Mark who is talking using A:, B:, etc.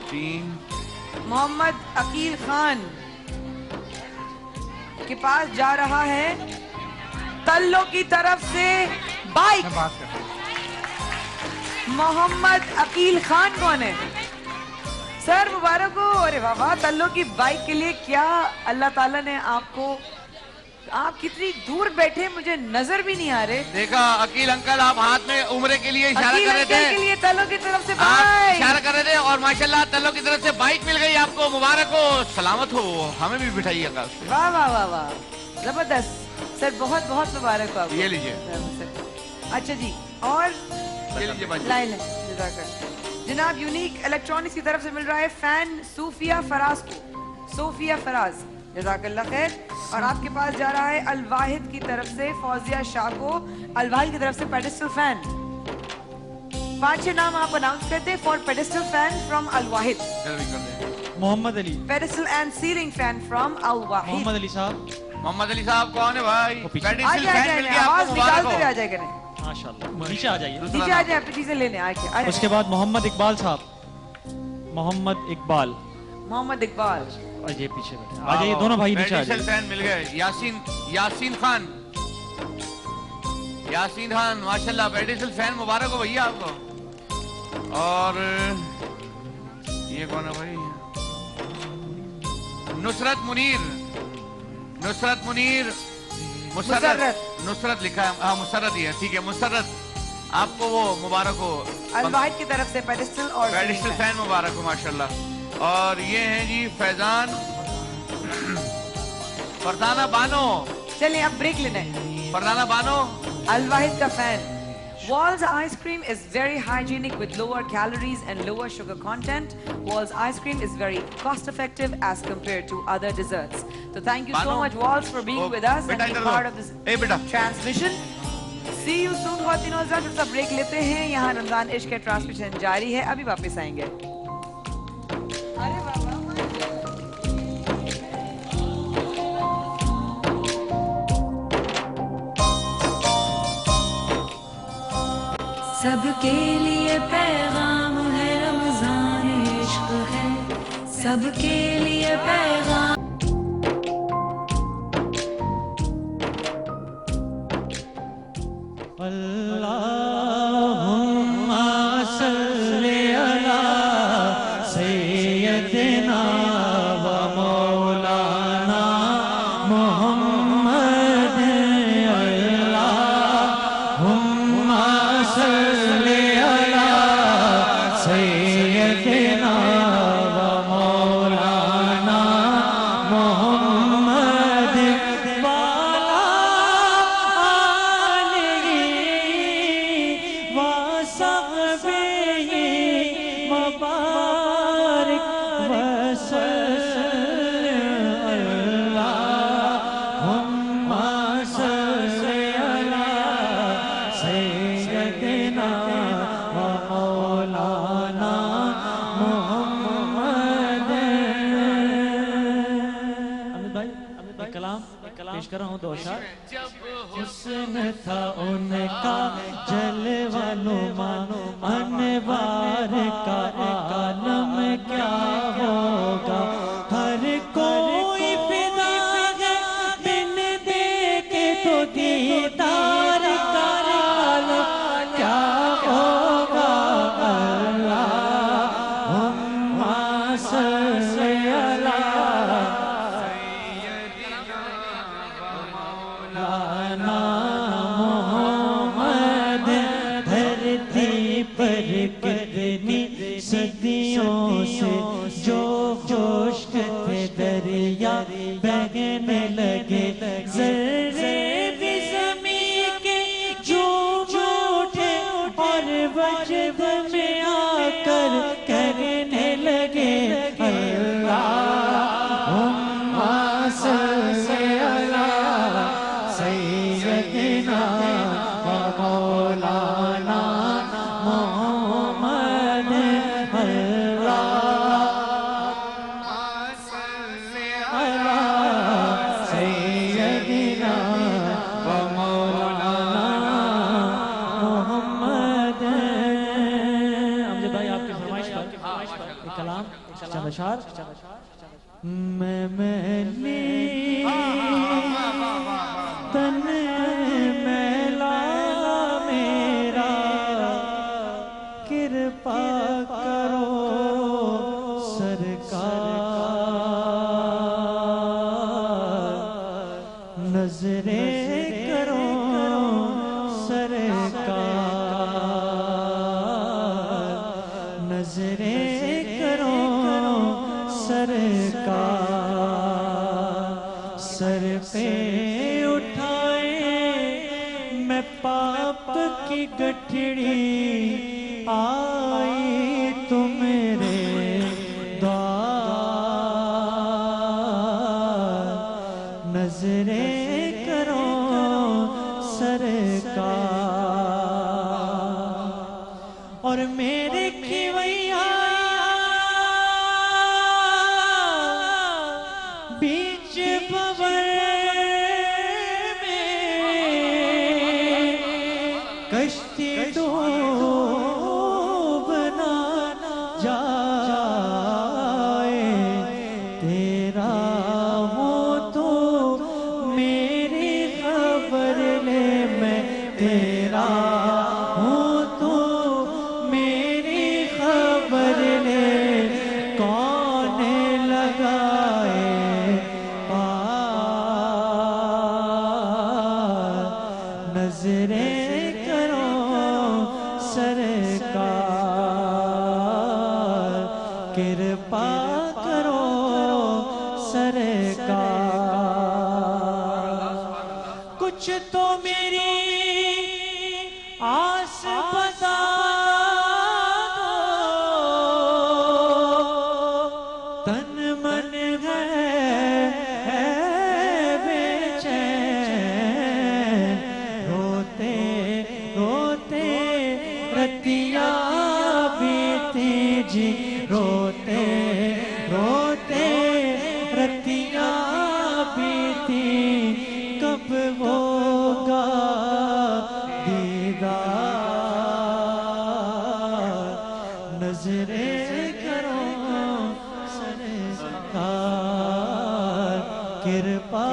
A: 3
B: मोहम्मद अकील खान के पास जा रहा है तल्लो की तरफ से बाइक। मोहम्मद अकील खान कौन है सर? मुबारक हो। अरे वाह वाह, तल्लो की बाइक के लिए क्या अल्लाह ताला ने आपको, आप कितनी दूर बैठे मुझे नजर भी नहीं आ रहे।
A: देखा अकील अंकल, आप हाथ में उम्रे के लिए इशारा कर रहे थे,
B: के लिए तल्लो की तरफ से
A: आप इशारा कर रहे थे और माशाल्लाह तल्लो की तरफ से बाइक मिल गई आपको। मुबारक हो, सलामत हो, हमें भी बिठाइएगा।
B: वाह वाह वाह वाह, जबरदस्त सर, बहुत बहुत मुबारक हो आपको।
A: ये लीजिए।
B: अच्छा जी, और
A: ये लीजिए
B: लाइन जनाब यूनिक इलेक्ट्रॉनिक्स की तरफ से मिल रहा है फैन सूफिया फराज को, सूफिया फराज, जज़ाकल्लाह खैर। और आपके पास जा रहा है अल-वाहिद की तरफ से फौजिया शाह को, अल-वाहिद की तरफ से पेडिस्टल फैन। 5-6 नाम आप अनाउंस करते हैं for pedestal fan from Al-Wahid.
C: Mohammad Ali,
B: pedestal and ceiling fan from Al-Wahid.
C: Mohammad Ali साहब।
A: मोहम्मद अली साहब कौन है भाई? पेडिस्टल फैन मिल गया
B: आवाज
A: आपको, मुबारक
B: निकालते
A: हो।
B: आ जाएगा नहीं,
C: माशाल्लाह, नीचे आ जाइए,
B: नीचे आ जाए, चीजें लेने आके।
C: उसके बाद मोहम्मद इकबाल साहब, मोहम्मद इकबाल,
B: मोहम्मद इकबाल,
C: और ये पीछे बैठे आ जाइए, दोनों भाई नीचे आ
A: पेडिस्टल
C: जाइए।
A: फैन मिल गए। यासीन खान, यासीन खान माशाल्लाह पेडिस्टल फैन, मुबारक हो भैया आपको। और ये कौन है भाई? नुसरत मुनीर, नुसरत मुनीर, नुसरत लिखा है, हाँ मुसरत ही है, ठीक है मुसरत, आपको वो मुबारक हो।
B: अल-वाहिद की तरफ से पेडिस्टल और
A: पेडिस्टल फैन मुबारक हो माशाल्लाह। और ये हैं जी फैजान फरदाना बानो।
B: चलिए अब ब्रेक लेना है।
A: फरदाना बानो
B: अल-वाहिद का fan. Walls ice cream is very hygienic with lower calories and lower sugar content. Walls ice cream is very cost effective as compared to other desserts. So thank you so much Walls for being with us and being part of this transmission. See you soon ख्वातीन और हज़रात। थोड़ा सा break लेते हैं, यहाँ रमजान इश्क का transmission जारी है, अभी वापस आएंगे। अरे बाबा
D: सबके लिए पैगाम है, रमजान इश्क है, सबके लिए पैगाम।
C: अल्लाहुम्मा सल्ली अला सय्यदिना व मौलाना मुहम्मद। अल्लाहुम्मा सल्ली अला सय्यदिना व मौलाना मुहम्मद वाला आलिही व सहबिही मुबारक वसल्लम। अल्लाहुम्मा सल्ली अला सय्यदिना व मौलाना मुहम्मद। अमित भाई, एक कलाम पेश कर रहा हूँ, दो अशार। हुस्न था उनका जलवा नुमा, अनवार का आलम क्या होगा। हर कोई फिदा है बिन देखे तो दीदार का आलम क्या होगा। अल्लाहुम्मा सल्ली अला मौलाना मुहम्मद। धरती पर कितनी सदियों से जो खुश्क थे दरिया बहने लगे, ज़र्रे भी ज़मीं के झूम उठे और वजद में आकर कहने लगे। अल्लाहुम्मा सल्ली अला सय्यदिना व मौलाना मुहम्मद। अल्लाहुम्मा सल्ली अला सय्यदिना कलाम चंद अशार। मैंने तन मैला मेरा कृपा करो सरकार, नजरे करो सरकार, नजरे करो सरकार। सर पे उठाए मैं पाप की गठड़ी, आई तो मेरे द्वार, नजरे करो सरकार। और मेरे खिवैया बीच भंवर कश्ती डूबना जाए, तेरा हो तो मेरी खबर ले। मैं तेरा हूँ तो मेरी खबर ले, कौन लगाए पार, नजरे करो सरकार, कृपा करो सरकार। कुछ तो मेरी आस बता दो, तन मन है बेचैन, रोते रोते रतिया बीती जी, रोते रोते रतिया बीती, कब होगा दीदार, नजरे करो सरकार, कृपा